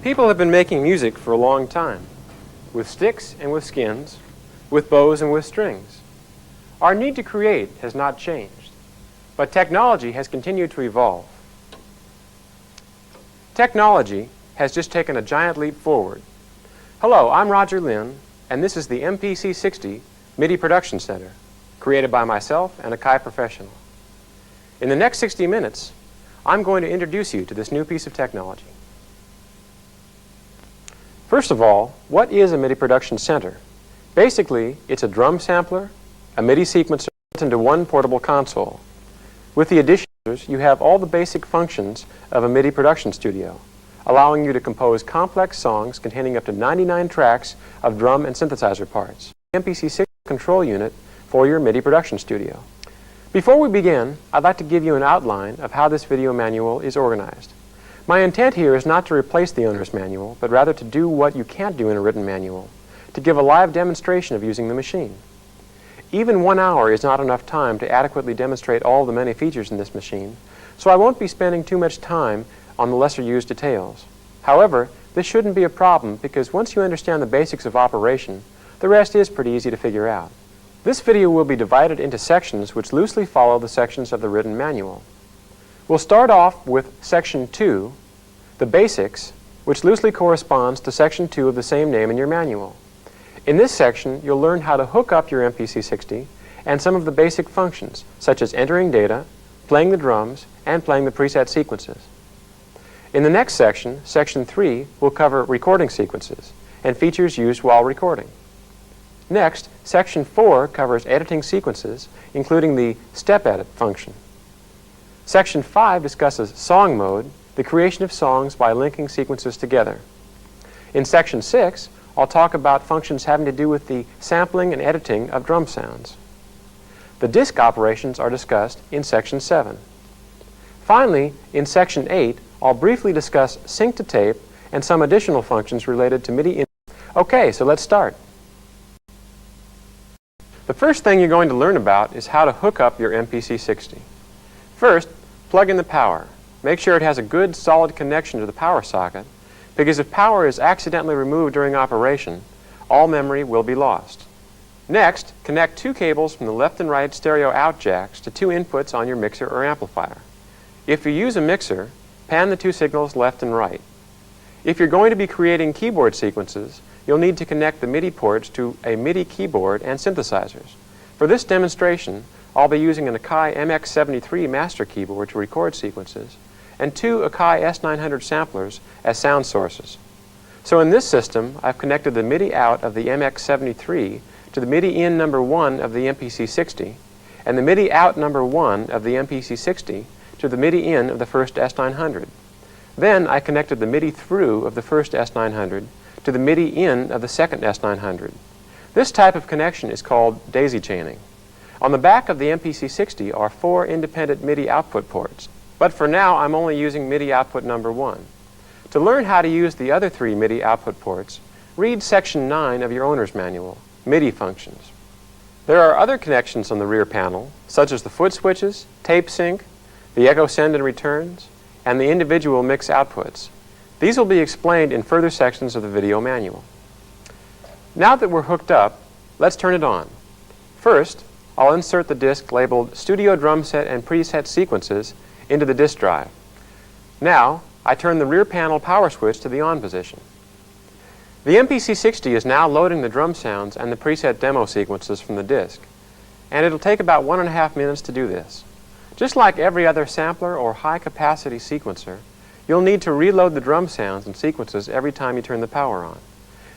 People have been making music for a long time, with sticks and with skins, with bows and with strings. Our need to create has not changed, but technology has continued to evolve. Technology has just taken a giant leap forward. Hello, I'm Roger Linn, and this is the MPC60 MIDI Production Center, created by myself and Akai Professional. In the next 60 minutes, I'm going to introduce you to this new piece of technology. First of all, what is a MIDI Production Center? Basically, it's a drum sampler, a MIDI sequencer built into one portable console. With the additions, you have all the basic functions of a MIDI production studio, allowing you to compose complex songs containing up to 99 tracks of drum and synthesizer parts. The MPC60 control unit for your MIDI production studio. Before we begin, I'd like to give you an outline of how this video manual is organized. My intent here is not to replace the owner's manual, but rather to do what you can't do in a written manual, to give a live demonstration of using the machine. Even 1 hour is not enough time to adequately demonstrate all the many features in this machine, so I won't be spending too much time on the lesser used details. However, this shouldn't be a problem because once you understand the basics of operation, the rest is pretty easy to figure out. This video will be divided into sections which loosely follow the sections of the written manual. We'll start off with Section 2, the basics, which loosely corresponds to Section 2 of the same name in your manual. In this section, you'll learn how to hook up your MPC60 and some of the basic functions, such as entering data, playing the drums, and playing the preset sequences. In the next section, Section 3, will cover recording sequences and features used while recording. Next, Section 4 covers editing sequences, including the step edit function. Section 5 discusses song mode, the creation of songs by linking sequences together. In Section 6, I'll talk about functions having to do with the sampling and editing of drum sounds. The disc operations are discussed in Section 7. Finally, in Section 8, I'll briefly discuss sync to tape and some additional functions related to MIDI. Okay, so let's start. The first thing you're going to learn about is how to hook up your MPC60. First, plug in the power. Make sure it has a good, solid connection to the power socket, because if power is accidentally removed during operation, all memory will be lost. Next, connect 2 cables from the left and right stereo out jacks to 2 inputs on your mixer or amplifier. If you use a mixer, pan the 2 signals left and right. If you're going to be creating keyboard sequences, you'll need to connect the MIDI ports to a MIDI keyboard and synthesizers. For this demonstration, I'll be using an Akai MX73 master keyboard to record sequences and 2 Akai S900 samplers as sound sources. So in this system, I've connected the MIDI out of the MX73 to the MIDI in number 1 of the MPC60 and the MIDI out number 1 of the MPC60 to the MIDI in of the first S900. Then I connected the MIDI through of the first S900 to the MIDI in of the second S900. This type of connection is called daisy chaining. On the back of the MPC60 are 4 independent MIDI output ports, but for now I'm only using MIDI output number 1. To learn how to use the other 3 MIDI output ports, read Section 9 of your owner's manual, MIDI functions. There are other connections on the rear panel, such as the foot switches, tape sync, the echo send and returns, and the individual mix outputs. These will be explained in further sections of the video manual. Now that we're hooked up, let's turn it on. First, I'll insert the disc labeled Studio Drum Set and Preset Sequences into the disk drive. Now, I turn the rear panel power switch to the on position. The MPC60 is now loading the drum sounds and the preset demo sequences from the disk, and it'll take about 1.5 minutes to do this. Just like every other sampler or high-capacity sequencer, you'll need to reload the drum sounds and sequences every time you turn the power on.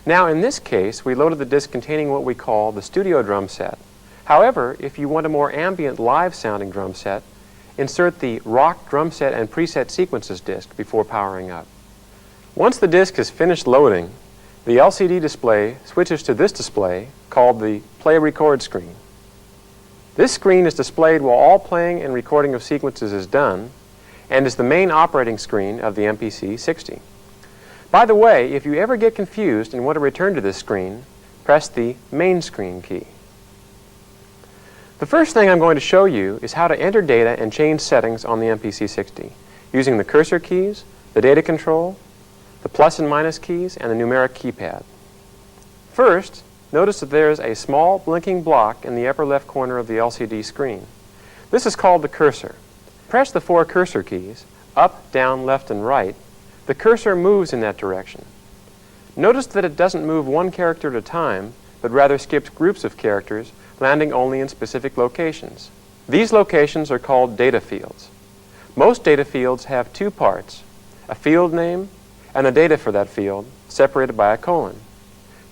Now, in this case, we loaded the disc containing what we call the studio drum set. However, if you want a more ambient, live-sounding drum set, insert the Rock Drum Set and Preset Sequences disc before powering up. Once the disc is finished loading, the LCD display switches to this display called the Play Record screen. This screen is displayed while all playing and recording of sequences is done and is the main operating screen of the MPC60. By the way, if you ever get confused and want to return to this screen, press the Main Screen key. The first thing I'm going to show you is how to enter data and change settings on the MPC60 using the cursor keys, the data control, the plus and minus keys, and the numeric keypad. First, notice that there is a small blinking block in the upper left corner of the LCD screen. This is called the cursor. Press the 4 cursor keys, up, down, left, and right. The cursor moves in that direction. Notice that it doesn't move one character at a time, but rather skips groups of characters, landing only in specific locations. These locations are called data fields. Most data fields have 2 parts, a field name and the data for that field, separated by a colon.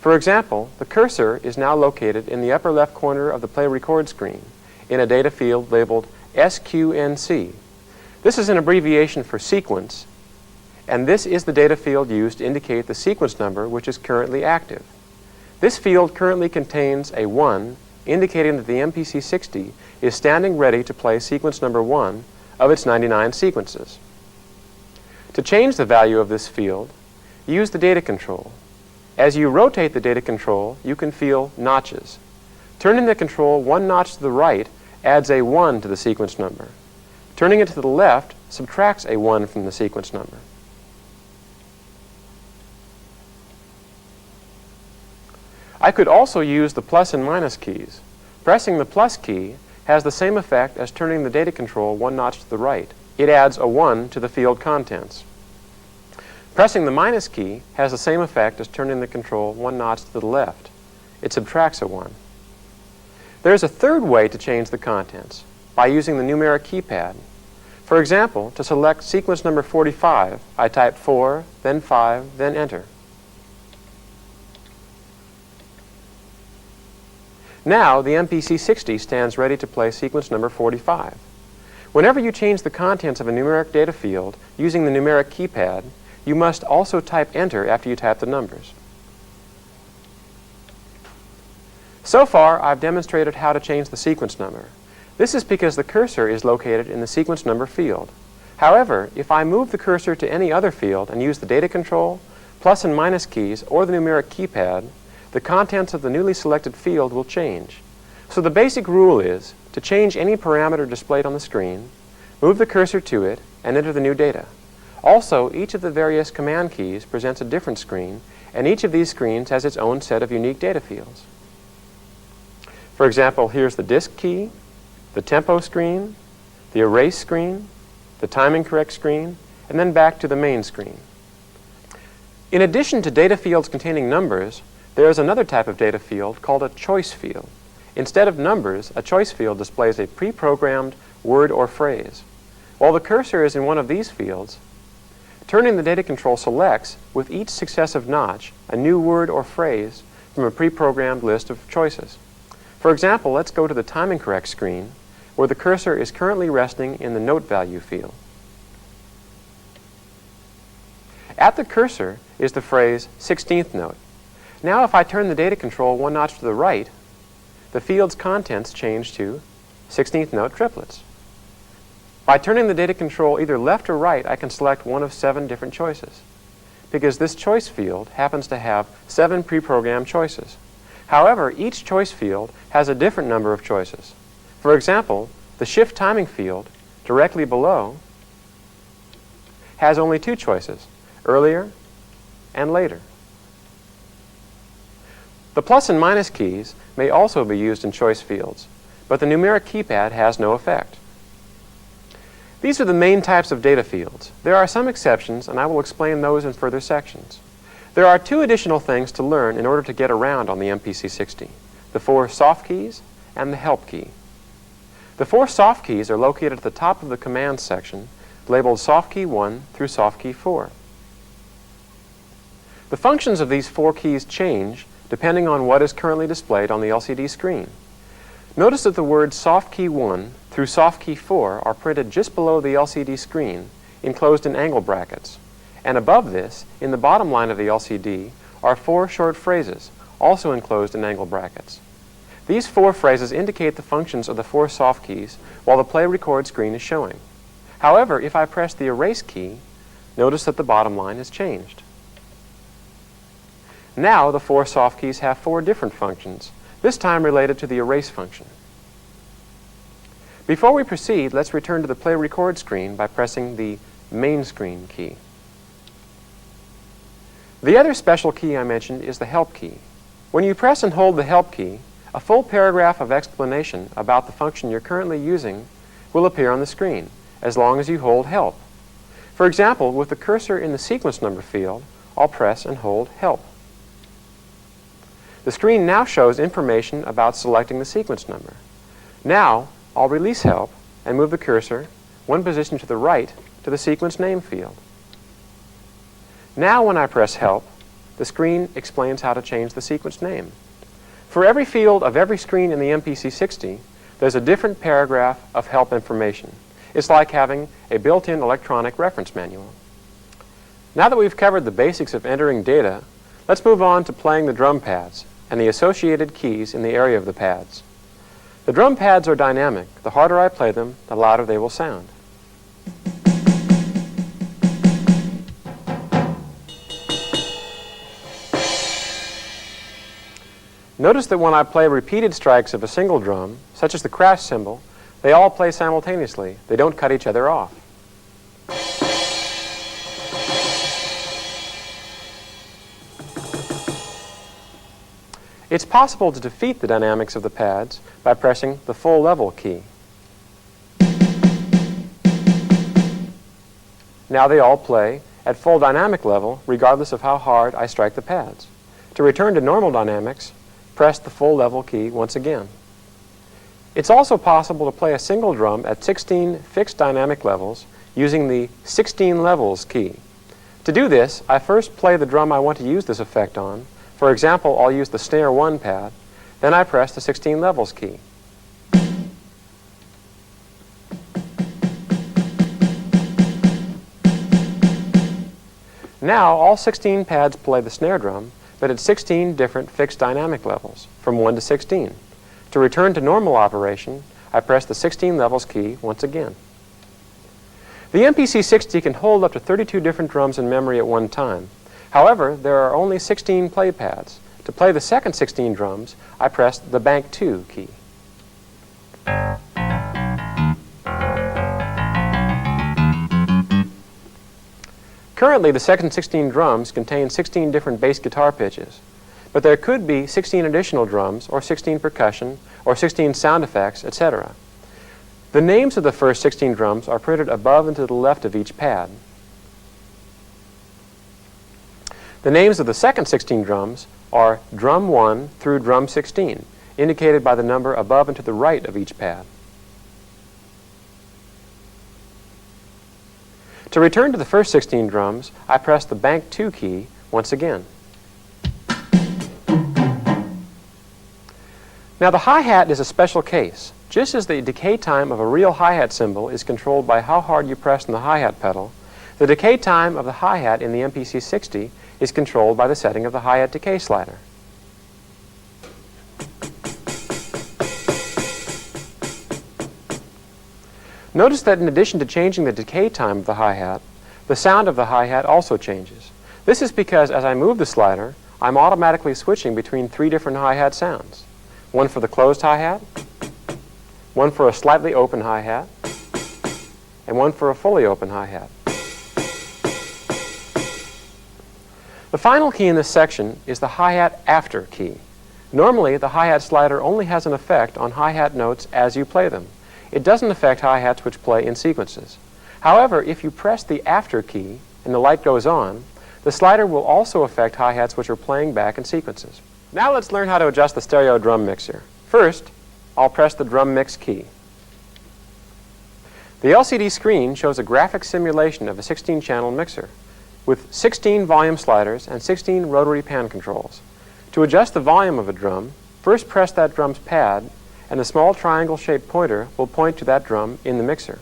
For example, the cursor is now located in the upper left corner of the play record screen in a data field labeled SQNC. This is an abbreviation for sequence, and this is the data field used to indicate the sequence number which is currently active. This field currently contains a 1, indicating that the MPC60 is standing ready to play sequence number 1 of its 99 sequences. To change the value of this field, use the data control. As you rotate the data control, you can feel notches. Turning the control 1 notch to the right adds a 1 to the sequence number. Turning it to the left subtracts a 1 from the sequence number. I could also use the plus and minus keys. Pressing the plus key has the same effect as turning the data control 1 notch to the right. It adds a 1 to the field contents. Pressing the minus key has the same effect as turning the control 1 notch to the left. It subtracts a 1. There is a third way to change the contents, by using the numeric keypad. For example, to select sequence number 45, I type 4, then 5, then enter. Now, the MPC60 stands ready to play sequence number 45. Whenever you change the contents of a numeric data field using the numeric keypad, you must also type enter after you type the numbers. So far, I've demonstrated how to change the sequence number. This is because the cursor is located in the sequence number field. However, if I move the cursor to any other field and use the data control, plus and minus keys, or the numeric keypad, the contents of the newly selected field will change. So the basic rule is to change any parameter displayed on the screen, move the cursor to it, and enter the new data. Also, each of the various command keys presents a different screen, and each of these screens has its own set of unique data fields. For example, here's the disk key, the tempo screen, the erase screen, the timing correct screen, and then back to the main screen. In addition to data fields containing numbers, there is another type of data field called a choice field. Instead of numbers, a choice field displays a pre-programmed word or phrase. While the cursor is in one of these fields, turning the data control selects, with each successive notch, a new word or phrase from a pre-programmed list of choices. For example, let's go to the timing correct screen, where the cursor is currently resting in the note value field. At the cursor is the phrase 16th note. Now if I turn the data control 1 notch to the right, the field's contents change to 16th note triplets. By turning the data control either left or right, I can select one of 7 different choices, because this choice field happens to have 7 pre-programmed choices. However, each choice field has a different number of choices. For example, the shift timing field directly below has only 2 choices, earlier and later. The plus and minus keys may also be used in choice fields, but the numeric keypad has no effect. These are the main types of data fields. There are some exceptions, and I will explain those in further sections. There are 2 additional things to learn in order to get around on the MPC60, the 4 soft keys and the help key. The 4 soft keys are located at the top of the commands section, labeled soft key 1 through soft key 4. The functions of these 4 keys change depending on what is currently displayed on the LCD screen. Notice that the words soft key 1 through soft key 4 are printed just below the LCD screen, enclosed in angle brackets. And above this, in the bottom line of the LCD, are 4 short phrases, also enclosed in angle brackets. These 4 phrases indicate the functions of the 4 soft keys while the play record screen is showing. However, if I press the erase key, notice that the bottom line has changed. Now the 4 soft keys have 4 different functions, this time related to the erase function. Before we proceed, let's return to the play record screen by pressing the main screen key. The other special key I mentioned is the help key. When you press and hold the help key, a full paragraph of explanation about the function you're currently using will appear on the screen, as long as you hold help. For example, with the cursor in the sequence number field, I'll press and hold help. The screen now shows information about selecting the sequence number. Now, I'll release help and move the cursor one position to the right to the sequence name field. Now when I press help, the screen explains how to change the sequence name. For every field of every screen in the MPC60, there's a different paragraph of help information. It's like having a built-in electronic reference manual. Now that we've covered the basics of entering data, let's move on to playing the drum pads and the associated keys in the area of the pads. The drum pads are dynamic. The harder I play them, the louder they will sound. Notice that when I play repeated strikes of a single drum, such as the crash cymbal, they all play simultaneously. They don't cut each other off. It's possible to defeat the dynamics of the pads by pressing the full level key. Now they all play at full dynamic level regardless of how hard I strike the pads. To return to normal dynamics, press the full level key once again. It's also possible to play a single drum at 16 fixed dynamic levels using the 16 levels key. To do this, I first play the drum I want to use this effect on. For example, I'll use the snare 1 pad, then I press the 16 levels key. Now all 16 pads play the snare drum, but at 16 different fixed dynamic levels, from 1 to 16. To return to normal operation, I press the 16 levels key once again. The MPC60 can hold up to 32 different drums in memory at one time. However, there are only 16 play pads. To play the second 16 drums, I press the bank 2 key. Currently, the second 16 drums contain 16 different bass guitar pitches, but there could be 16 additional drums, or 16 percussion, or 16 sound effects, etc. The names of the first 16 drums are printed above and to the left of each pad. The names of the second 16 drums are drum 1 through drum 16, indicated by the number above and to the right of each pad. To return to the first 16 drums, I press the bank 2 key once again. Now the hi-hat is a special case. Just as the decay time of a real hi-hat cymbal is controlled by how hard you press on the hi-hat pedal, the decay time of the hi-hat in the MPC60 is controlled by the setting of the hi-hat decay slider. Notice that in addition to changing the decay time of the hi-hat, the sound of the hi-hat also changes. This is because as I move the slider, I'm automatically switching between 3 different hi-hat sounds. One for the closed hi-hat, one for a slightly open hi-hat, and one for a fully open hi-hat. The final key in this section is the hi-hat after key. Normally, the hi-hat slider only has an effect on hi-hat notes as you play them. It doesn't affect hi-hats which play in sequences. However, if you press the after key and the light goes on, the slider will also affect hi-hats which are playing back in sequences. Now let's learn how to adjust the stereo drum mixer. First, I'll press the drum mix key. The LCD screen shows a graphic simulation of a 16-channel mixer with 16 volume sliders and 16 rotary pan controls. To adjust the volume of a drum, first press that drum's pad and the small triangle-shaped pointer will point to that drum in the mixer.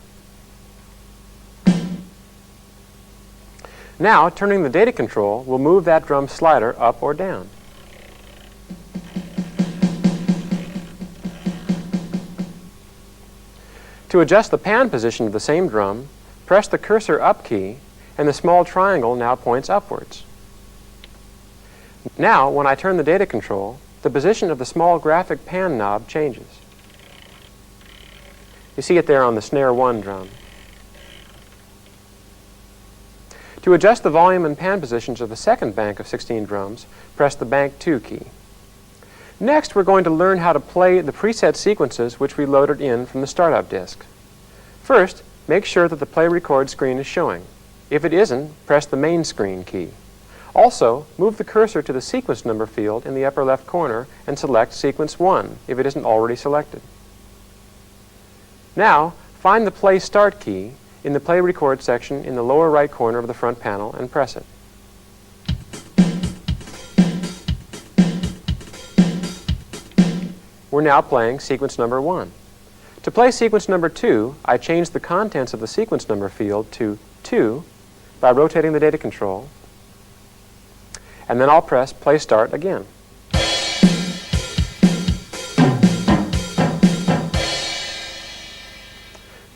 Now, turning the data control will move that drum slider up or down. To adjust the pan position of the same drum, press the cursor up key and the small triangle now points upwards. Now, when I turn the data control, the position of the small graphic pan knob changes. You see it there on the snare 1 drum. To adjust the volume and pan positions of the second bank of 16 drums, press the Bank 2 key. Next, we're going to learn how to play the preset sequences which we loaded in from the startup disk. First, make sure that the Play Record screen is showing. If it isn't, press the Main Screen key. Also, move the cursor to the sequence number field in the upper left corner and select Sequence 1 if it isn't already selected. Now, find the Play Start key in the Play Record section in the lower right corner of the front panel and press it. We're now playing sequence number 1. To play sequence number 2, I changed the contents of the sequence number field to 2 by rotating the data control, and then I'll press Play Start again.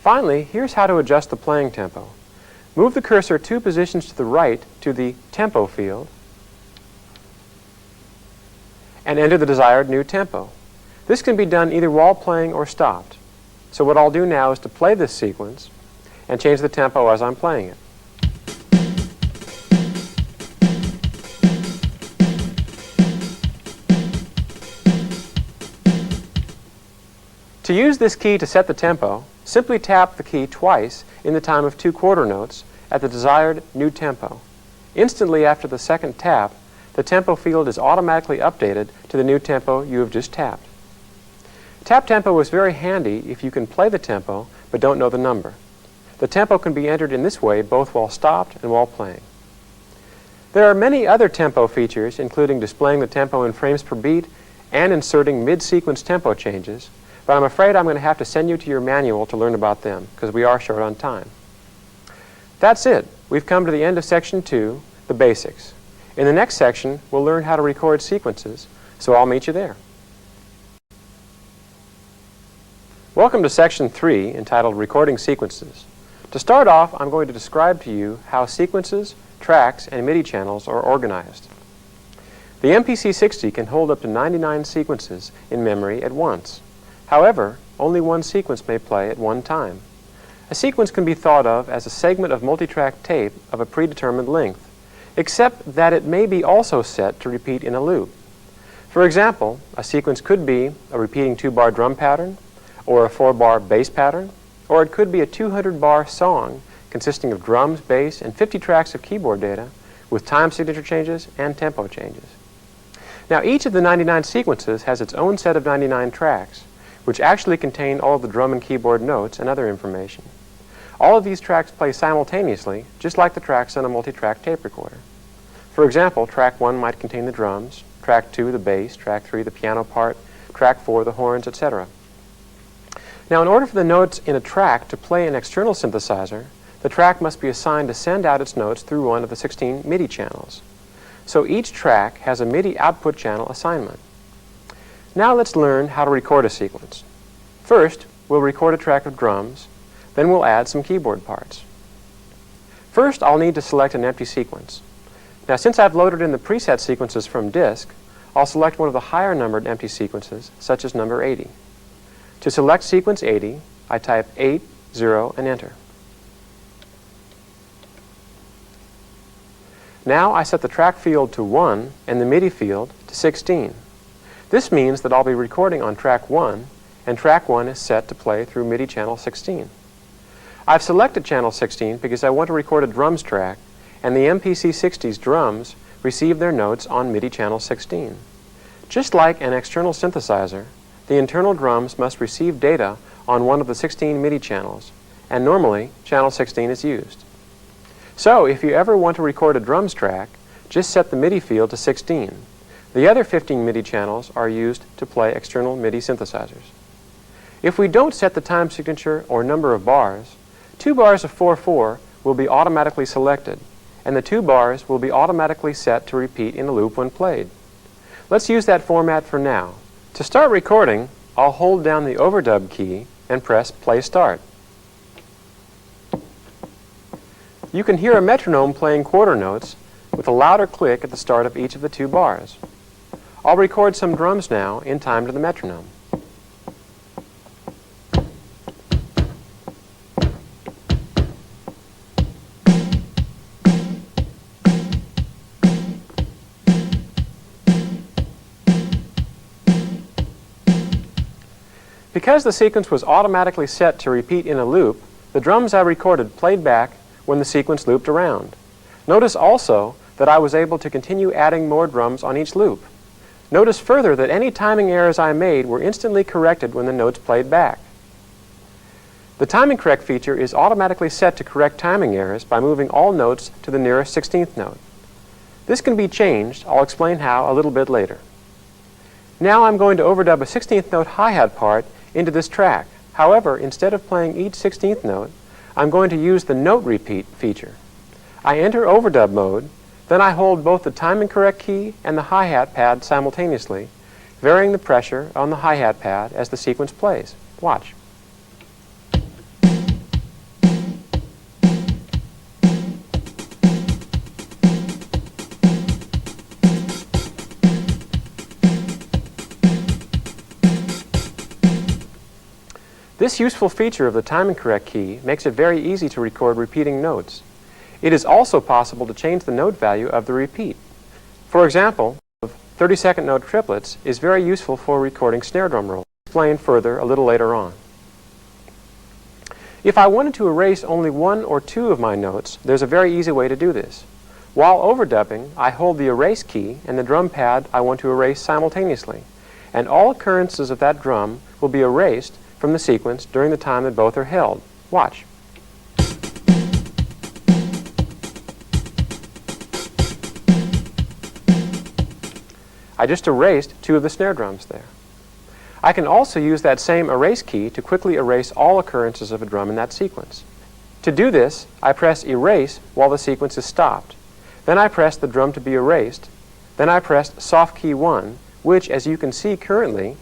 Finally, here's how to adjust the playing tempo. Move the cursor 2 positions to the right to the Tempo field and enter the desired new tempo. This can be done either while playing or stopped. So what I'll do now is to play this sequence and change the tempo as I'm playing it. To use this key to set the tempo, simply tap the key twice in the time of 2 quarter notes at the desired new tempo. Instantly after the second tap, the tempo field is automatically updated to the new tempo you have just tapped. Tap tempo is very handy if you can play the tempo but don't know the number. The tempo can be entered in this way both while stopped and while playing. There are many other tempo features, including displaying the tempo in frames per beat and inserting mid-sequence tempo changes, but I'm afraid I'm going to have to send you to your manual to learn about them because we are short on time. That's it. We've come to the end of Section 2, the basics. In the next section, we'll learn how to record sequences, so I'll meet you there. Welcome to Section 3, entitled Recording Sequences. To start off, I'm going to describe to you how sequences, tracks, and MIDI channels are organized. The MPC60 can hold up to 99 sequences in memory at once. However, only one sequence may play at one time. A sequence can be thought of as a segment of multitrack tape of a predetermined length, except that it may be also set to repeat in a loop. For example, a sequence could be a repeating 2-bar drum pattern, or a 4-bar bass pattern, or it could be a 200-bar song consisting of drums, bass, and 50 tracks of keyboard data with time signature changes and tempo changes. Now, each of the 99 sequences has its own set of 99 tracks, which actually contain all of the drum and keyboard notes and other information. All of these tracks play simultaneously, just like the tracks on a multi-track tape recorder. For example, track 1 might contain the drums, track 2 the bass, track 3 the piano part, track 4 the horns, etc. Now, in order for the notes in a track to play an external synthesizer, the track must be assigned to send out its notes through one of the 16 MIDI channels. So each track has a MIDI output channel assignment. Now let's learn how to record a sequence. First, we'll record a track of drums, then we'll add some keyboard parts. First, I'll need to select an empty sequence. Now, since I've loaded in the preset sequences from disk, I'll select one of the higher numbered empty sequences, such as number 80. To select sequence 80, I type 80 and enter. Now I set the track field to 1 and the MIDI field to 16. This means that I'll be recording on track 1, and track 1 is set to play through MIDI channel 16. I've selected channel 16 because I want to record a drums track, and the MPC60's drums receive their notes on MIDI channel 16. Just like an external synthesizer, the internal drums must receive data on one of the 16 MIDI channels, and normally channel 16 is used. So if you ever want to record a drums track, just set the MIDI field to 16. The other 15 MIDI channels are used to play external MIDI synthesizers. If we don't set the time signature or number of bars, 2 bars of 4/4 will be automatically selected, and the 2 bars will be automatically set to repeat in a loop when played. Let's use that format for now. To start recording, I'll hold down the overdub key and press Play Start. You can hear a metronome playing quarter notes with a louder click at the start of each of the 2 bars. I'll record some drums now in time to the metronome. Because the sequence was automatically set to repeat in a loop, the drums I recorded played back when the sequence looped around. Notice also that I was able to continue adding more drums on each loop. Notice further that any timing errors I made were instantly corrected when the notes played back. The timing correct feature is automatically set to correct timing errors by moving all notes to the nearest 16th note. This can be changed. I'll explain how a little bit later. Now I'm going to overdub a 16th note hi-hat part into this track. However, instead of playing each 16th note, I'm going to use the note repeat feature. I enter overdub mode, then I hold both the timing correct key and the hi-hat pad simultaneously, varying the pressure on the hi-hat pad as the sequence plays. Watch. This useful feature of the timing correct key makes it very easy to record repeating notes. It is also possible to change the note value of the repeat. For example, 30-second note triplets is very useful for recording snare drum rolls. I'll explain further a little later on. If I wanted to erase only one or two of my notes, there's a very easy way to do this. While overdubbing, I hold the erase key and the drum pad I want to erase simultaneously, and all occurrences of that drum will be erased from the sequence during the time that both are held. Watch. I just erased two of the snare drums there. I can also use that same erase key to quickly erase all occurrences of a drum in that sequence. To do this, I press erase while the sequence is stopped. Then I press the drum to be erased. Then I press soft key 1, which, as you can see currently,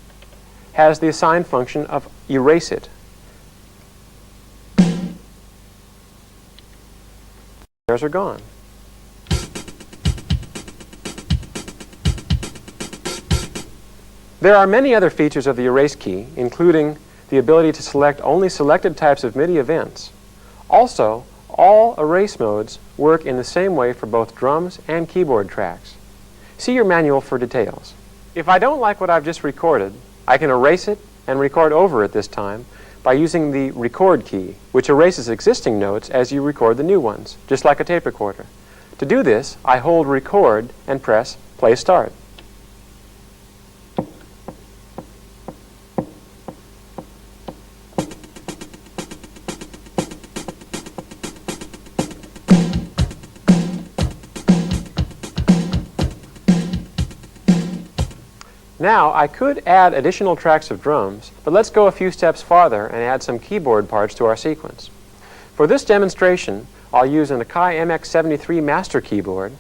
has the assigned function of erase it. Snares are gone. There are many other features of the erase key, including the ability to select only selected types of MIDI events. Also, all erase modes work in the same way for both drums and keyboard tracks. See your manual for details. If I don't like what I've just recorded, I can erase it and record over it this time by using the record key, which erases existing notes as you record the new ones, just like a tape recorder. To do this, I hold record and press play start. Now, I could add additional tracks of drums, but let's go a few steps farther and add some keyboard parts to our sequence. For this demonstration, I'll use an Akai MX73 master keyboard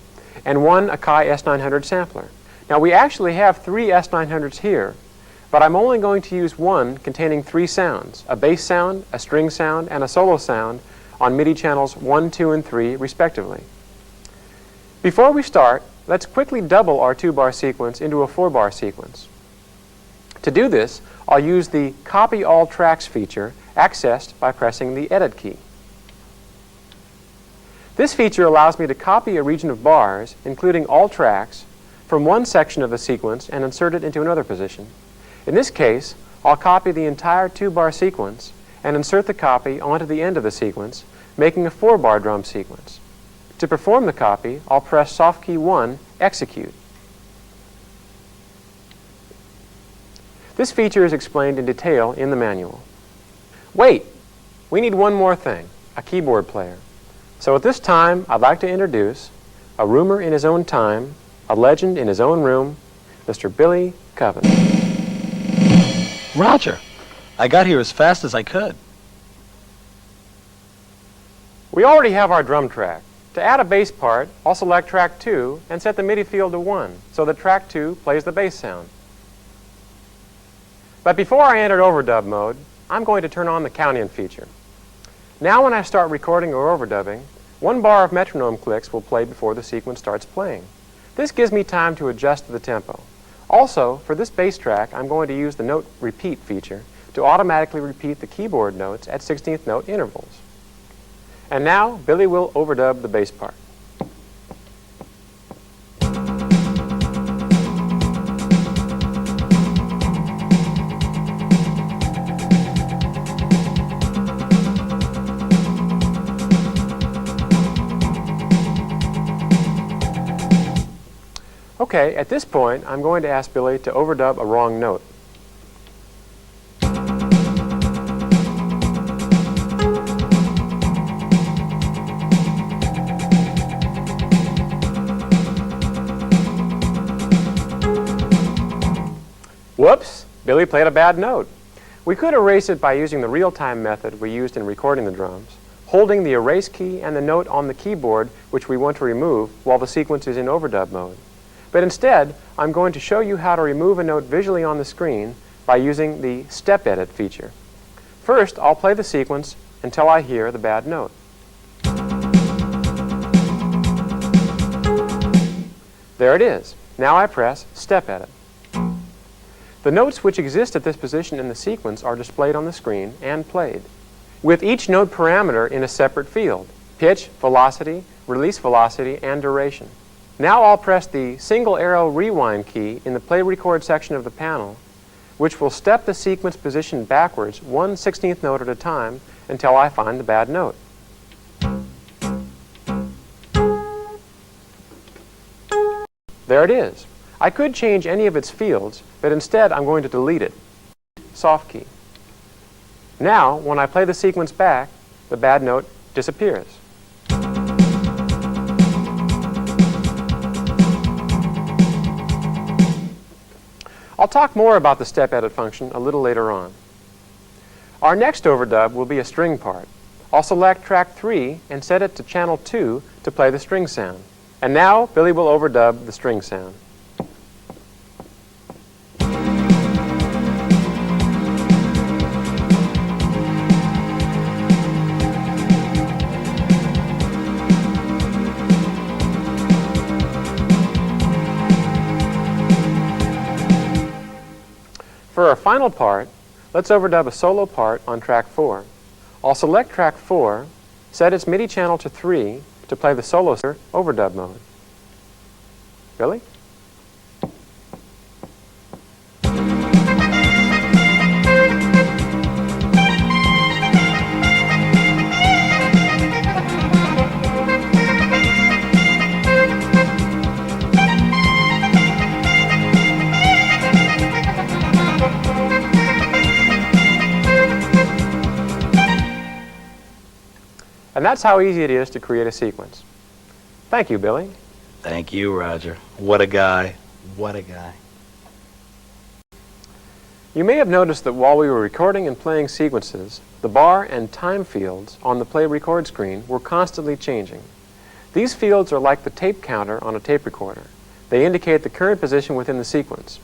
and one Akai S900 sampler. Now, we actually have three S900s here, but I'm only going to use one containing three sounds, a bass sound, a string sound, and a solo sound on MIDI channels 1, 2, and 3, respectively. Before we start, let's quickly double our 2-bar sequence into a 4-bar sequence. To do this, I'll use the Copy All Tracks feature accessed by pressing the Edit key. This feature allows me to copy a region of bars, including all tracks, from one section of the sequence and insert it into another position. In this case, I'll copy the entire 2-bar sequence and insert the copy onto the end of the sequence, making a 4-bar drum sequence. To perform the copy, I'll press soft key 1, execute. This feature is explained in detail in the manual. Wait! We need one more thing, a keyboard player. So at this time, I'd like to introduce a roomer in his own time, a legend in his own room, Mr. Billy Coven. Roger, I got here as fast as I could. We already have our drum track. To add a bass part, I'll select track 2 and set the MIDI field to 1 so that track 2 plays the bass sound. But before I enter overdub mode, I'm going to turn on the count-in feature. Now when I start recording or overdubbing, 1 bar of metronome clicks will play before the sequence starts playing. This gives me time to adjust to the tempo. Also, for this bass track, I'm going to use the note repeat feature to automatically repeat the keyboard notes at 16th note intervals. And now, Billy will overdub the bass part. Okay, at this point, I'm going to ask Billy to overdub a wrong note. Whoops! Billy played a bad note. We could erase it by using the real-time method we used in recording the drums, holding the erase key and the note on the keyboard which we want to remove while the sequence is in overdub mode. But instead, I'm going to show you how to remove a note visually on the screen by using the Step Edit feature. First, I'll play the sequence until I hear the bad note. There it is. Now I press Step Edit. The notes which exist at this position in the sequence are displayed on the screen and played, with each note parameter in a separate field: pitch, velocity, release velocity, and duration. Now I'll press the single arrow rewind key in the play record section of the panel, which will step the sequence position backwards 1/16th note at a time until I find the bad note. There it is. I could change any of its fields, but instead I'm going to delete it. Soft key. Now, when I play the sequence back, the bad note disappears. I'll talk more about the Step Edit function a little later on. Our next overdub will be a string part. I'll select track 3 and set it to channel 2 to play the string sound. And now, Billy will overdub the string sound. For our final part, let's overdub a solo part on track 4. I'll select track 4, set its MIDI channel to 3 to play the solo overdub mode. Billy? And that's how easy it is to create a sequence. Thank you, Billy. Thank you, Roger. What a guy. What a guy. You may have noticed that while we were recording and playing sequences, the bar and time fields on the play record screen were constantly changing. These fields are like the tape counter on a tape recorder. They indicate the current position within the sequence.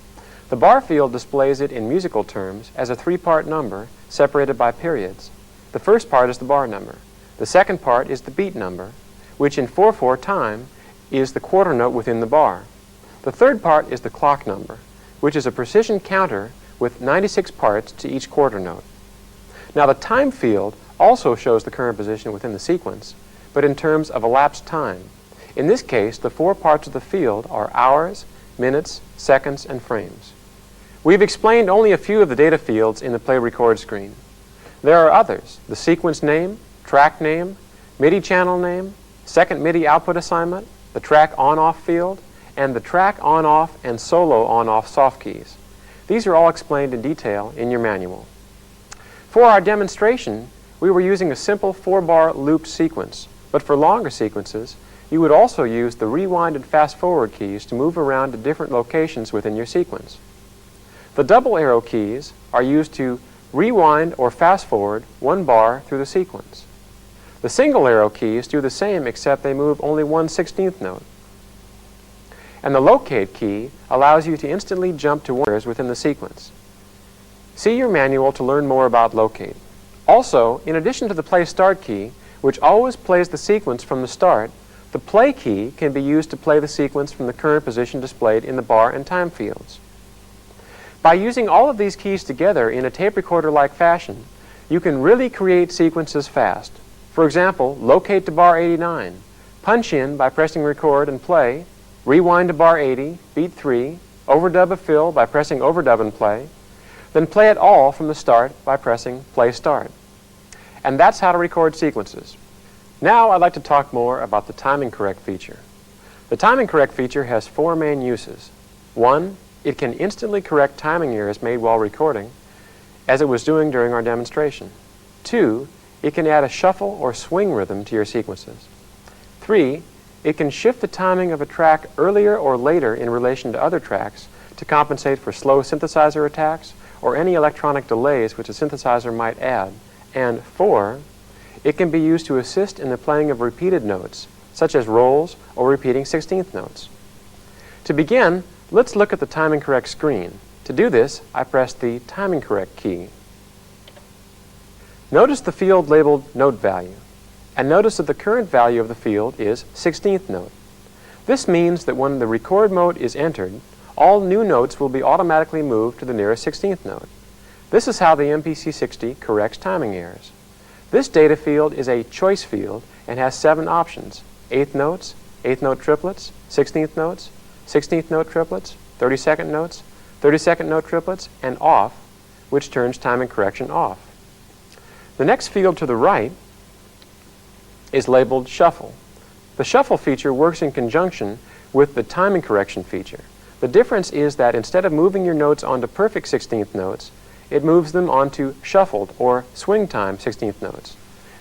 The bar field displays it in musical terms as a 3-part number separated by periods. The first part is the bar number. The second part is the beat number, which in 4/4 time is the quarter note within the bar. The third part is the clock number, which is a precision counter with 96 parts to each quarter note. Now the time field also shows the current position within the sequence, but in terms of elapsed time. In this case, the 4 parts of the field are hours, minutes, seconds, and frames. We've explained only a few of the data fields in the play record screen. There are others: the sequence name, track name, MIDI channel name, second MIDI output assignment, the track on-off field, and the track on-off and solo on-off soft keys. These are all explained in detail in your manual. For our demonstration, we were using a simple 4-bar loop sequence, but for longer sequences, you would also use the rewind and fast-forward keys to move around to different locations within your sequence. The double arrow keys are used to rewind or fast-forward 1 bar through the sequence. The single arrow keys do the same, except they move only 1/16th note. And the locate key allows you to instantly jump to one within the sequence. See your manual to learn more about locate. Also, in addition to the play start key, which always plays the sequence from the start, the play key can be used to play the sequence from the current position displayed in the bar and time fields. By using all of these keys together in a tape recorder-like fashion, you can really create sequences fast. For example, locate to bar 89, punch in by pressing record and play, rewind to bar 80, beat 3, overdub a fill by pressing overdub and play, then play it all from the start by pressing play start. And that's how to record sequences. Now I'd like to talk more about the timing correct feature. The timing correct feature has 4 main uses. 1, it can instantly correct timing errors made while recording, as it was doing during our demonstration. 2, it can add a shuffle or swing rhythm to your sequences. 3, it can shift the timing of a track earlier or later in relation to other tracks to compensate for slow synthesizer attacks or any electronic delays which a synthesizer might add. And 4, it can be used to assist in the playing of repeated notes, such as rolls or repeating 16th notes. To begin, let's look at the timing correct screen. To do this, I press the timing correct key. Notice the field labeled note value, and notice that the current value of the field is 16th note. This means that when the record mode is entered, all new notes will be automatically moved to the nearest 16th note. This is how the MPC60 corrects timing errors. This data field is a choice field and has 7 options: 8th notes, 8th note triplets, 16th notes, 16th note triplets, 32nd notes, 32nd note triplets, and off, which turns timing correction off. The next field to the right is labeled shuffle. The shuffle feature works in conjunction with the timing correction feature. The difference is that instead of moving your notes onto perfect 16th notes, it moves them onto shuffled or swing time 16th notes.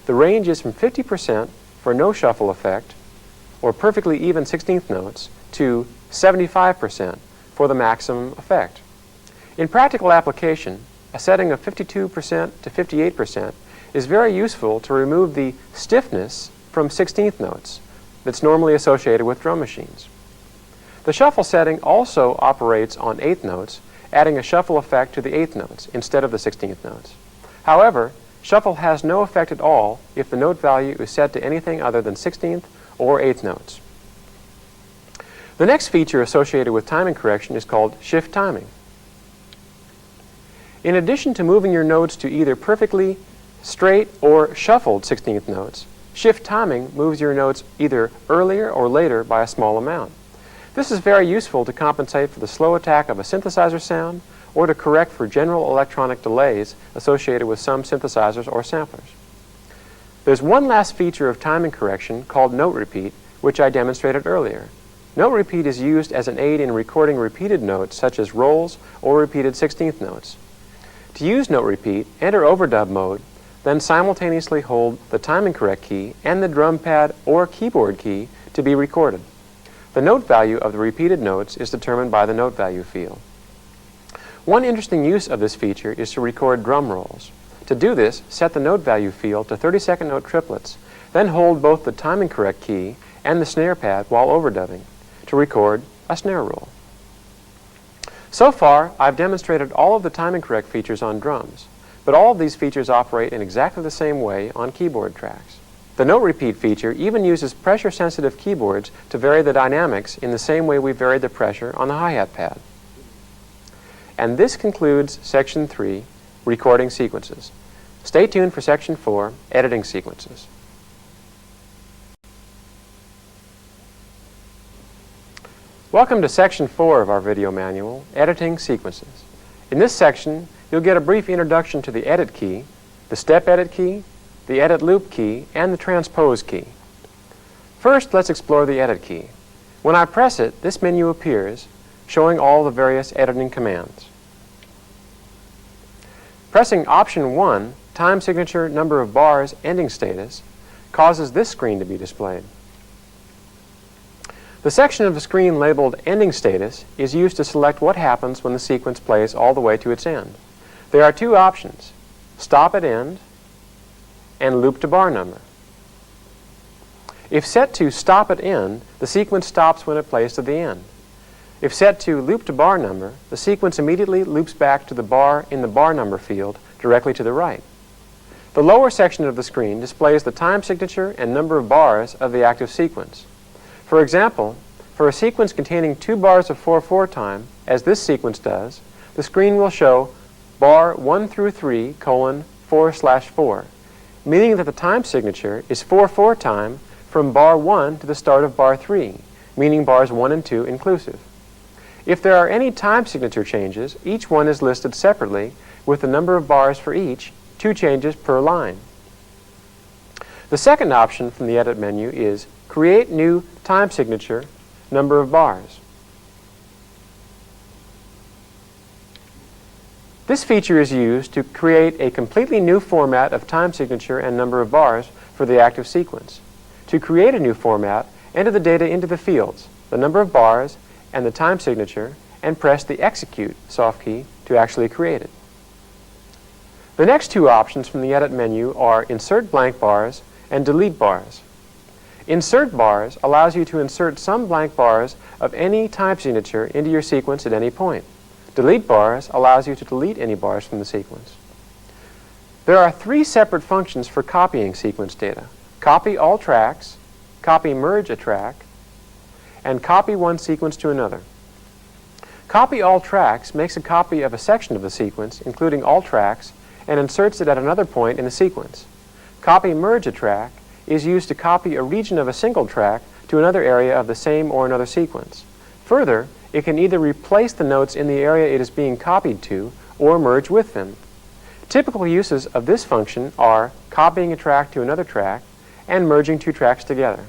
The range is from 50% for no shuffle effect or perfectly even 16th notes to 75% for the maximum effect. In practical application, a setting of 52% to 58% is very useful to remove the stiffness from 16th notes that's normally associated with drum machines. The shuffle setting also operates on 8th notes, adding a shuffle effect to the 8th notes instead of the 16th notes. However, shuffle has no effect at all if the note value is set to anything other than 16th or 8th notes. The next feature associated with timing correction is called shift timing. In addition to moving your notes to either perfectly straight or shuffled 16th notes, shift timing moves your notes either earlier or later by a small amount. This is very useful to compensate for the slow attack of a synthesizer sound or to correct for general electronic delays associated with some synthesizers or samplers. There's one last feature of timing correction called note repeat, which I demonstrated earlier. Note repeat is used as an aid in recording repeated notes such as rolls or repeated 16th notes. To use note repeat, enter overdub mode, then simultaneously hold the timing correct key and the drum pad or keyboard key to be recorded. The note value of the repeated notes is determined by the note value field. One interesting use of this feature is to record drum rolls. To do this, set the note value field to 32nd note triplets, then hold both the timing correct key and the snare pad while overdubbing to record a snare roll. So far, I've demonstrated all of the timing correct features on drums, but all of these features operate in exactly the same way on keyboard tracks. The note repeat feature even uses pressure-sensitive keyboards to vary the dynamics in the same way we varied the pressure on the hi-hat pad. And this concludes Section 3, Recording Sequences. Stay tuned for Section 4, Editing Sequences. Welcome to Section 4 of our video manual, Editing Sequences. In this section, you'll get a brief introduction to the Edit key, the Step Edit key, the Edit Loop key, and the Transpose key. First, let's explore the Edit key. When I press it, this menu appears, showing all the various editing commands. Pressing Option 1, Time Signature, Number of Bars, Ending Status, causes this screen to be displayed. The section of the screen labeled Ending Status is used to select what happens when the sequence plays all the way to its end. There are 2 options, Stop at End and Loop to bar number. If set to Stop at End, the sequence stops when it plays to the end. If set to Loop to bar number, the sequence immediately loops back to the bar in the bar number field directly to the right. The lower section of the screen displays the time signature and number of bars of the active sequence. For example, for a sequence containing 2 bars of 4/4 time, as this sequence does, the screen will show bar 1 through 3, 4/4, meaning that the time signature is 4/4 time from bar 1 to the start of bar 3, meaning bars 1 and 2 inclusive. If there are any time signature changes, each one is listed separately with the number of bars for each, 2 changes per line. The second option from the Edit menu is Create New Time Signature, number of bars. This feature is used to create a completely new format of time signature and number of bars for the active sequence. To create a new format, enter the data into the fields, the number of bars, and the time signature, and press the Execute soft key to actually create it. The next two options from the Edit menu are Insert Blank Bars and Delete Bars. Insert Bars allows you to insert some blank bars of any time signature into your sequence at any point. Delete Bars allows you to delete any bars from the sequence. There are three separate functions for copying sequence data: copy all tracks, copy merge a track, and copy one sequence to another. Copy all tracks makes a copy of a section of the sequence, including all tracks, and inserts it at another point in the sequence. Copy merge a track is used to copy a region of a single track to another area of the same or another sequence. Further, it can either replace the notes in the area it is being copied to or merge with them. Typical uses of this function are copying a track to another track and merging two tracks together.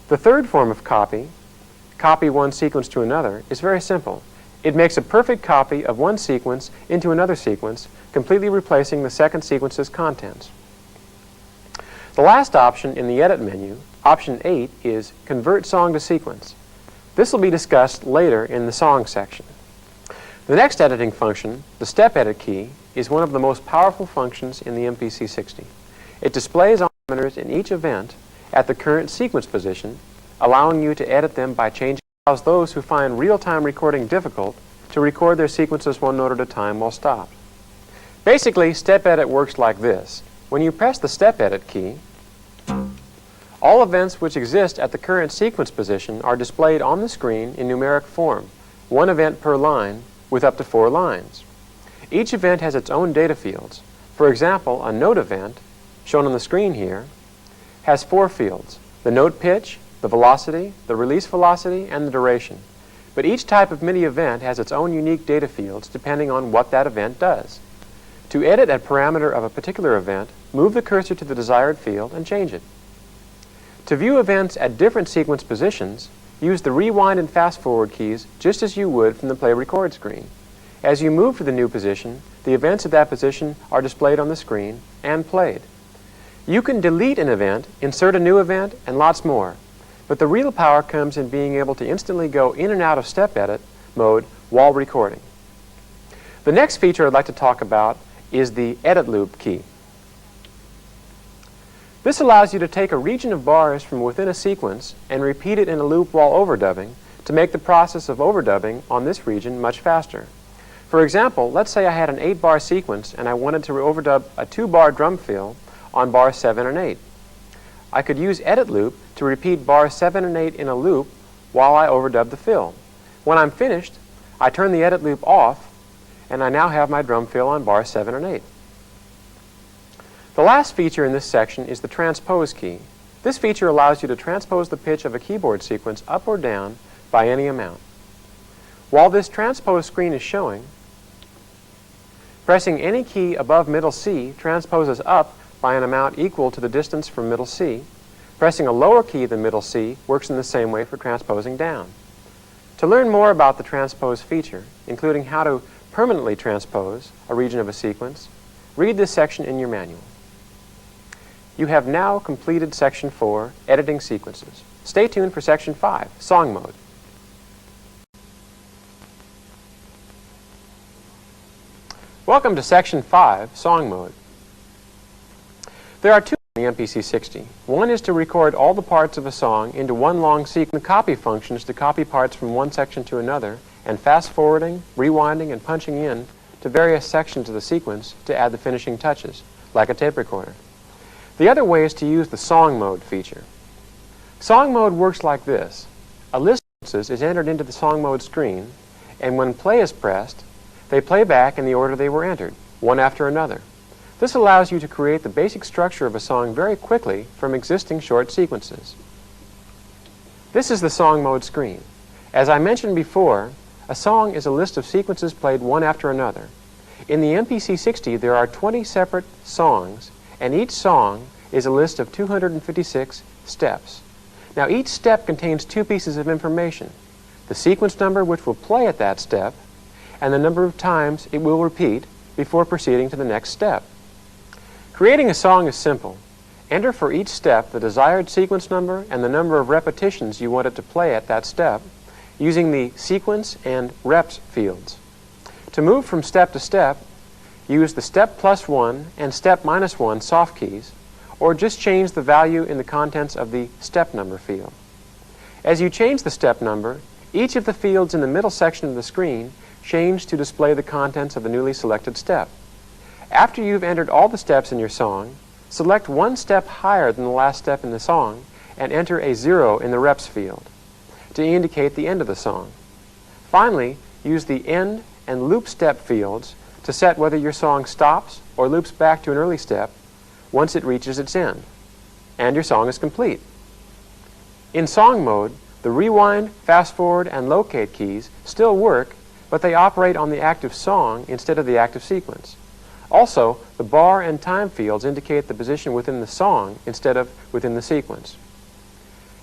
The third form of copy one sequence to another, is very simple. It makes a perfect copy of one sequence into another sequence, completely replacing the second sequence's contents. The last option in the Edit menu, option 8, is Convert Song to Sequence. This will be discussed later in the song section. The next editing function, the Step Edit key, is one of the most powerful functions in the MPC60. It displays parameters in each event at the current sequence position, allowing you to edit them by changing. It allows those who find real-time recording difficult to record their sequences one note at a time while stopped. Basically, Step Edit works like this. When you press the Step Edit key, all events which exist at the current sequence position are displayed on the screen in numeric form, one event per line, with up to 4 lines. Each event has its own data fields. For example, a note event, shown on the screen here, has 4 fields: the note pitch, the velocity, the release velocity, and the duration. But each type of MIDI event has its own unique data fields depending on what that event does. To edit a parameter of a particular event, move the cursor to the desired field and change it. To view events at different sequence positions, use the rewind and fast forward keys just as you would from the play record screen. As you move to the new position, the events at that position are displayed on the screen and played. You can delete an event, insert a new event, and lots more. But the real power comes in being able to instantly go in and out of Step Edit mode while recording. The next feature I'd like to talk about is the Edit Loop key. This allows you to take a region of bars from within a sequence and repeat it in a loop while overdubbing to make the process of overdubbing on this region much faster. For example, let's say I had an 8-bar sequence and I wanted to overdub a 2-bar drum fill on bars 7 and 8. I could use Edit Loop to repeat bars 7 and 8 in a loop while I overdub the fill. When I'm finished, I turn the Edit Loop off and I now have my drum fill on bars 7 and 8. The last feature in this section is the Transpose key. This feature allows you to transpose the pitch of a keyboard sequence up or down by any amount. While this transpose screen is showing, pressing any key above middle C transposes up by an amount equal to the distance from middle C. Pressing a lower key than middle C works in the same way for transposing down. To learn more about the transpose feature, including how to permanently transpose a region of a sequence, read this section in your manual. You have now completed Section 4, Editing Sequences. Stay tuned for Section 5, Song Mode. Welcome to Section 5, Song Mode. There are two in the MPC60. One is to record all the parts of a song into one long sequence. The copy functions to copy parts from one section to another, and fast-forwarding, rewinding, and punching in to various sections of the sequence to add the finishing touches, like a tape recorder. The other way is to use the Song Mode feature. Song Mode works like this. A list of sequences is entered into the Song Mode screen, and when play is pressed, they play back in the order they were entered, one after another. This allows you to create the basic structure of a song very quickly from existing short sequences. This is the Song Mode screen. As I mentioned before, a song is a list of sequences played one after another. In the MPC60, there are 20 separate songs, and each song is a list of 256 steps. Now each step contains two pieces of information: the sequence number which will play at that step, and the number of times it will repeat before proceeding to the next step. Creating a song is simple. Enter for each step the desired sequence number and the number of repetitions you want it to play at that step using the sequence and reps fields. To move from step to step, use the step +1 and step -1 soft keys, or just change the value in the contents of the step number field. As you change the step number, each of the fields in the middle section of the screen change to display the contents of the newly selected step. After you've entered all the steps in your song, select one step higher than the last step in the song and enter a 0 in the reps field to indicate the end of the song. Finally, use the end and loop step fields to set whether your song stops or loops back to an early step once it reaches its end. And your song is complete. In song mode, the rewind, fast forward, and locate keys still work, but they operate on the active song instead of the active sequence. Also, the bar and time fields indicate the position within the song instead of within the sequence.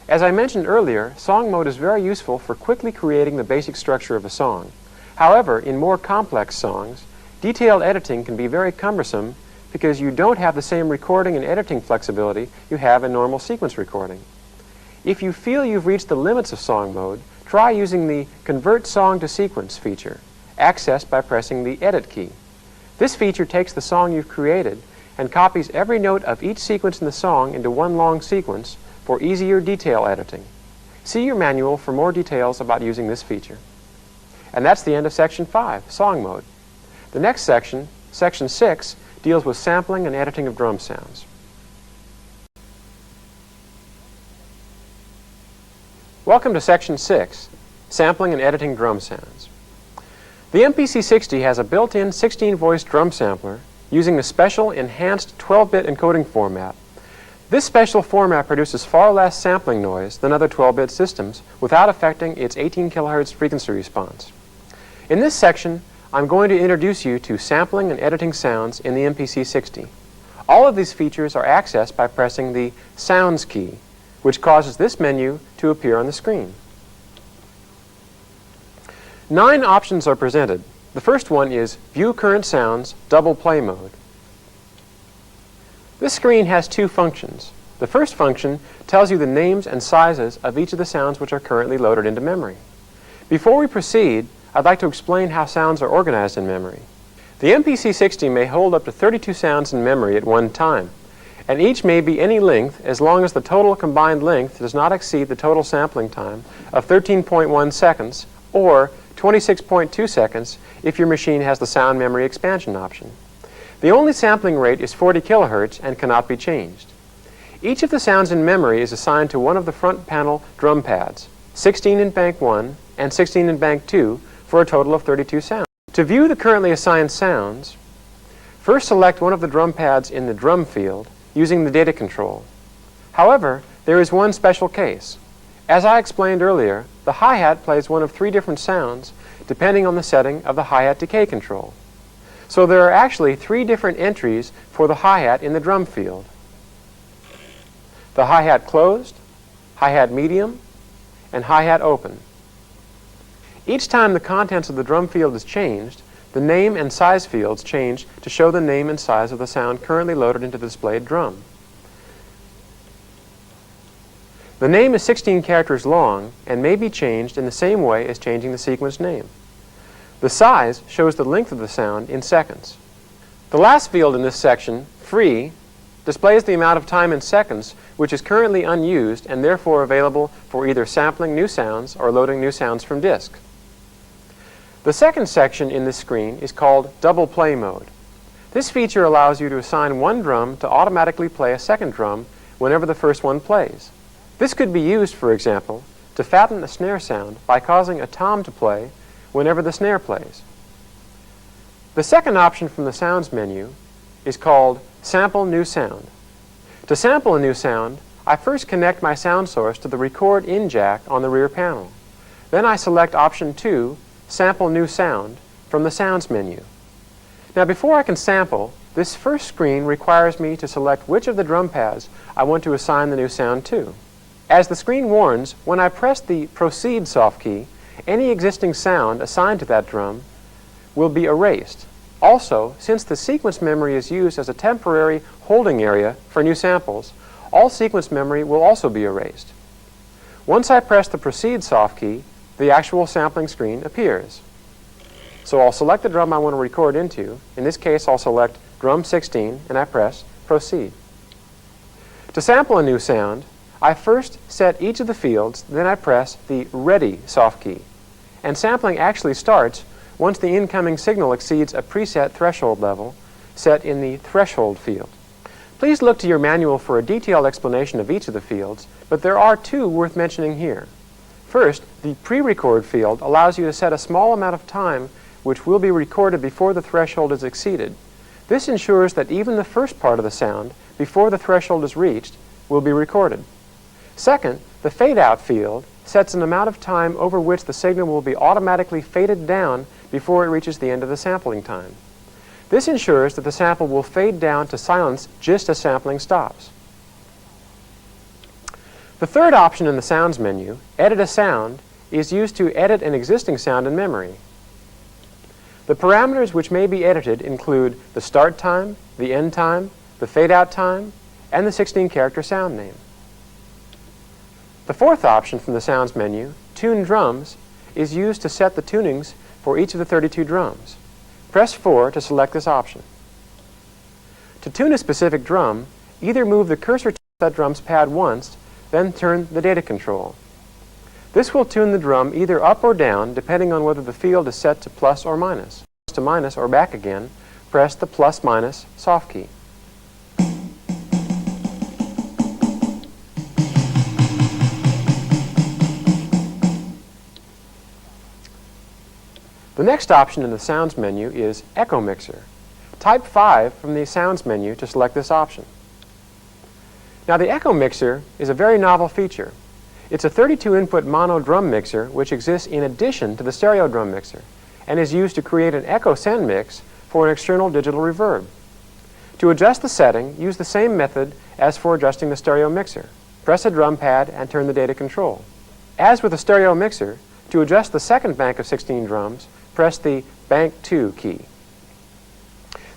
As I mentioned earlier, song mode is very useful for quickly creating the basic structure of a song. However, in more complex songs, detailed editing can be very cumbersome because you don't have the same recording and editing flexibility you have in normal sequence recording. If you feel you've reached the limits of song mode, try using the Convert Song to Sequence feature, accessed by pressing the Edit key. This feature takes the song you've created and copies every note of each sequence in the song into one long sequence for easier detail editing. See your manual for more details about using this feature. And that's the end of Section 5, Song Mode. The next section, Section 6, deals with sampling and editing of drum sounds. Welcome to Section 6, Sampling and Editing Drum Sounds. The MPC60 has a built-in 16-voice drum sampler using a special enhanced 12-bit encoding format. This special format produces far less sampling noise than other 12-bit systems without affecting its 18 kHz frequency response. In this section, I'm going to introduce you to sampling and editing sounds in the MPC60. All of these features are accessed by pressing the Sounds key, which causes this menu to appear on the screen. 9 options are presented. The first one is View Current Sounds, Double Play Mode. This screen has 2 functions. The first function tells you the names and sizes of each of the sounds which are currently loaded into memory. Before we proceed, I'd like to explain how sounds are organized in memory. The MPC60 may hold up to 32 sounds in memory at one time, and each may be any length as long as the total combined length does not exceed the total sampling time of 13.1 seconds or 26.2 seconds if your machine has the sound memory expansion option. The only sampling rate is 40 kHz and cannot be changed. Each of the sounds in memory is assigned to one of the front panel drum pads, 16 in bank 1 and 16 in bank 2, for a total of 32 sounds. To view the currently assigned sounds, first select one of the drum pads in the drum field using the data control. However, there is one special case. As I explained earlier, the hi-hat plays one of 3 different sounds depending on the setting of the hi-hat decay control. So there are actually 3 different entries for the hi-hat in the drum field: the hi-hat closed, hi-hat medium, and hi-hat open. Each time the contents of the drum field is changed, the name and size fields change to show the name and size of the sound currently loaded into the displayed drum. The name is 16 characters long and may be changed in the same way as changing the sequence name. The size shows the length of the sound in seconds. The last field in this section, free, displays the amount of time in seconds which is currently unused and therefore available for either sampling new sounds or loading new sounds from disk. The second section in this screen is called Double Play Mode. This feature allows you to assign one drum to automatically play a second drum whenever the first one plays. This could be used, for example, to fatten a snare sound by causing a tom to play whenever the snare plays. The second option from the Sounds menu is called Sample New Sound. To sample a new sound, I first connect my sound source to the Record In jack on the rear panel. Then I select Option 2, Sample New Sound, from the Sounds menu. Now before I can sample, this first screen requires me to select which of the drum pads I want to assign the new sound to. As the screen warns, when I press the Proceed soft key, any existing sound assigned to that drum will be erased. Also, since the sequence memory is used as a temporary holding area for new samples, all sequence memory will also be erased. Once I press the Proceed soft key, the actual sampling screen appears. So I'll select the drum I want to record into. In this case, I'll select drum 16 and I press Proceed. To sample a new sound, I first set each of the fields, then I press the Ready soft key. And sampling actually starts once the incoming signal exceeds a preset threshold level set in the Threshold field. Please look to your manual for a detailed explanation of each of the fields, but there are two worth mentioning here. First, the Pre-Record field allows you to set a small amount of time which will be recorded before the threshold is exceeded. This ensures that even the first part of the sound, before the threshold is reached, will be recorded. Second, the Fade Out field sets an amount of time over which the signal will be automatically faded down before it reaches the end of the sampling time. This ensures that the sample will fade down to silence just as sampling stops. The third option in the Sounds menu, Edit a Sound, is used to edit an existing sound in memory. The parameters which may be edited include the start time, the end time, the fade-out time, and the 16-character sound name. The fourth option from the Sounds menu, Tune Drums, is used to set the tunings for each of the 32 drums. Press 4 to select this option. To tune a specific drum, either move the cursor to that drum's pad once, then turn the data control. This will tune the drum either up or down depending on whether the field is set to plus or minus. To minus or back again, press the plus/minus soft key. The next option in the Sounds menu is Echo Mixer. Type 5 from the Sounds menu to select this option. Now the Echo Mixer is a very novel feature. It's a 32-input mono drum mixer which exists in addition to the stereo drum mixer and is used to create an echo send mix for an external digital reverb. To adjust the setting, use the same method as for adjusting the stereo mixer. Press a drum pad and turn the data control. As with the stereo mixer, to adjust the second bank of 16 drums, press the Bank 2 key.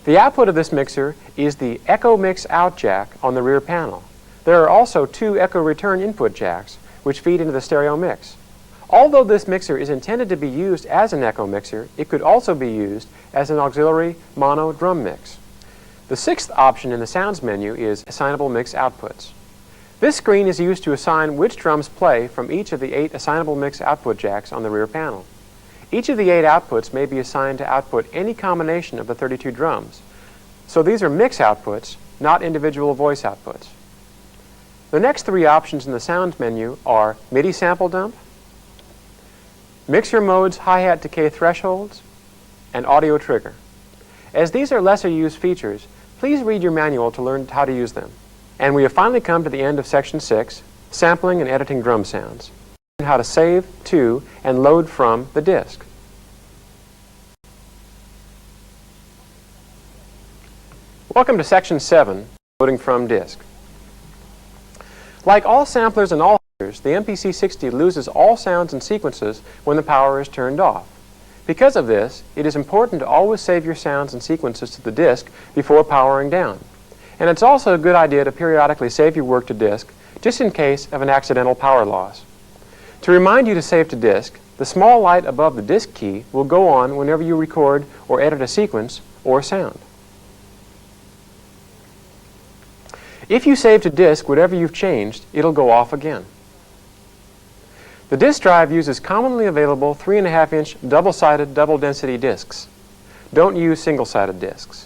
The output of this mixer is the Echo Mix Out jack on the rear panel. There are also two Echo Return input jacks, which feed into the stereo mix. Although this mixer is intended to be used as an echo mixer, it could also be used as an auxiliary mono drum mix. The sixth option in the Sounds menu is Assignable Mix Outputs. This screen is used to assign which drums play from each of the 8 assignable mix output jacks on the rear panel. Each of the 8 outputs may be assigned to output any combination of the 32 drums. So these are mix outputs, not individual voice outputs. The next 3 options in the Sounds menu are MIDI Sample Dump, Mixer Modes Hi-Hat Decay Thresholds, and Audio Trigger. As these are lesser used features, please read your manual to learn how to use them. And we have finally come to the end of Section 6, Sampling and Editing Drum Sounds, and how to save to and load from the disk. Welcome to Section 7, Loading from Disk. Like all samplers and all holders, the MPC60 loses all sounds and sequences when the power is turned off. Because of this, it is important to always save your sounds and sequences to the disk before powering down. And it's also a good idea to periodically save your work to disk, just in case of an accidental power loss. To remind you to save to disk, the small light above the disk key will go on whenever you record or edit a sequence or sound. If you save to disk whatever you've changed, it'll go off again. The disk drive uses commonly available 3.5-inch double-sided double-density disks. Don't use single-sided disks.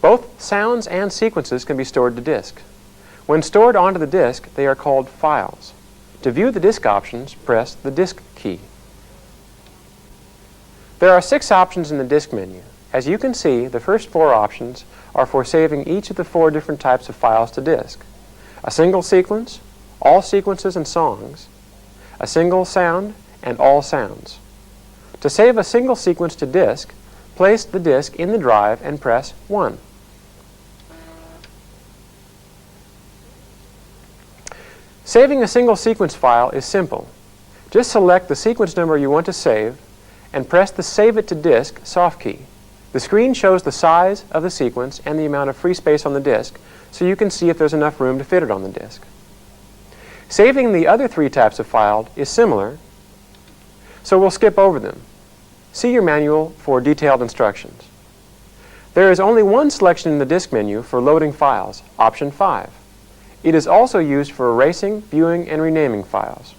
Both sounds and sequences can be stored to disk. When stored onto the disk, they are called files. To view the disk options, press the Disk key. There are 6 options in the Disk menu. As you can see, the first 4 options are for saving each of the 4 different types of files to disk. A single sequence, all sequences and songs, a single sound, and all sounds. To save a single sequence to disk, place the disk in the drive and press 1. Saving a single sequence file is simple. Just select the sequence number you want to save and press the Save It to Disk soft key. The screen shows the size of the sequence and the amount of free space on the disk, so you can see if there's enough room to fit it on the disk. Saving the other three types of files is similar, so we'll skip over them. See your manual for detailed instructions. There is only one selection in the disk menu for loading files, option 5. It is also used for erasing, viewing, and renaming files.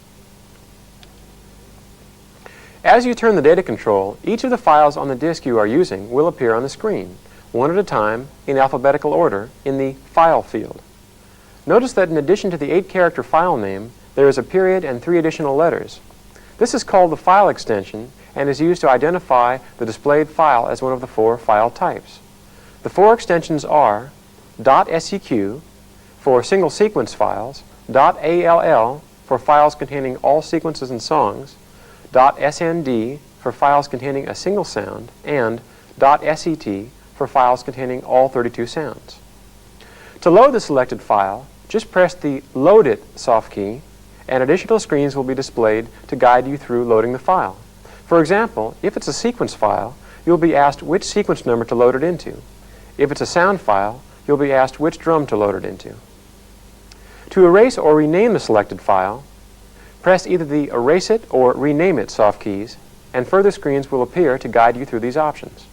As you turn the data control, each of the files on the disk you are using will appear on the screen, one at a time, in alphabetical order, in the File field. Notice that in addition to the 8-character file name, there is a period and 3 additional letters. This is called the file extension and is used to identify the displayed file as one of the 4 file types. The 4 extensions are .seq for single sequence files, .all for files containing all sequences and songs, .snd for files containing a single sound, and .set for files containing all 32 sounds. To load the selected file, just press the Load It soft key, and additional screens will be displayed to guide you through loading the file. For example, if it's a sequence file, you'll be asked which sequence number to load it into. If it's a sound file, you'll be asked which drum to load it into. To erase or rename the selected file, press either the Erase It or Rename It soft keys, and further screens will appear to guide you through these options.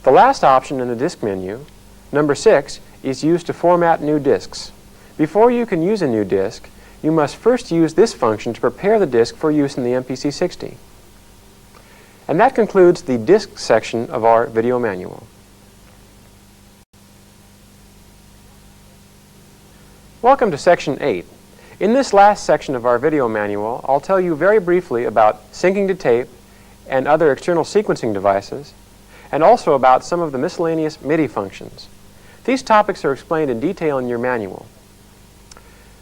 The last option in the disk menu, number 6, is used to format new disks. Before you can use a new disk, you must first use this function to prepare the disk for use in the MPC60. And that concludes the disk section of our video manual. Welcome to Section 8. In this last section of our video manual, I'll tell you very briefly about syncing to tape and other external sequencing devices, and also about some of the miscellaneous MIDI functions. These topics are explained in detail in your manual.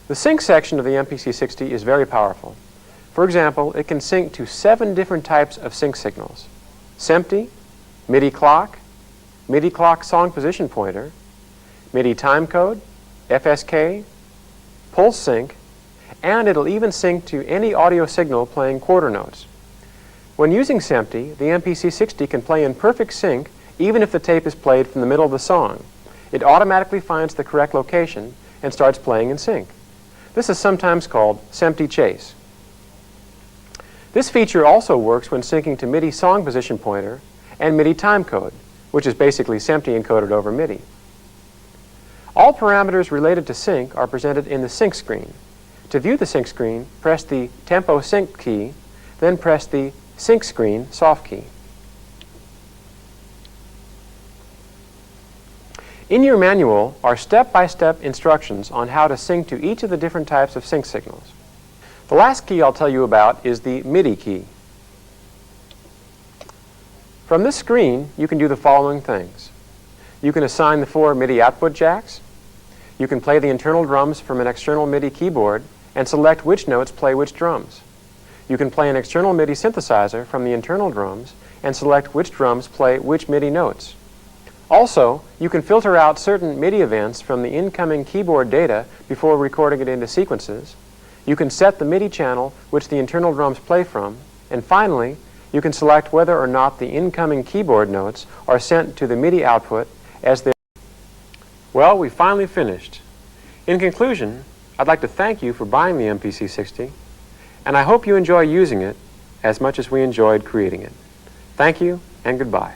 The sync section of the MPC60 is very powerful. For example, it can sync to 7 different types of sync signals: SEMPTI, MIDI clock song position pointer, MIDI timecode, FSK, pulse sync, and it'll even sync to any audio signal playing quarter notes. When using SEMPTI, the MPC60 can play in perfect sync even if the tape is played from the middle of the song. It automatically finds the correct location and starts playing in sync. This is sometimes called SEMPTI chase. This feature also works when syncing to MIDI song position pointer and MIDI timecode, which is basically SEMPTI encoded over MIDI. All parameters related to sync are presented in the sync screen. To view the sync screen, press the Tempo Sync key, then press the Sync Screen soft key. In your manual are step-by-step instructions on how to sync to each of the different types of sync signals. The last key I'll tell you about is the MIDI key. From this screen, you can do the following things. You can assign the 4 MIDI output jacks. You can play the internal drums from an external MIDI keyboard and select which notes play which drums. You can play an external MIDI synthesizer from the internal drums and select which drums play which MIDI notes. Also, you can filter out certain MIDI events from the incoming keyboard data before recording it into sequences. You can set the MIDI channel which the internal drums play from. And finally, you can select whether or not the incoming keyboard notes are sent to the MIDI output as they... Well, we finally finished. In conclusion, I'd like to thank you for buying the MPC60, and I hope you enjoy using it as much as we enjoyed creating it. Thank you, and goodbye.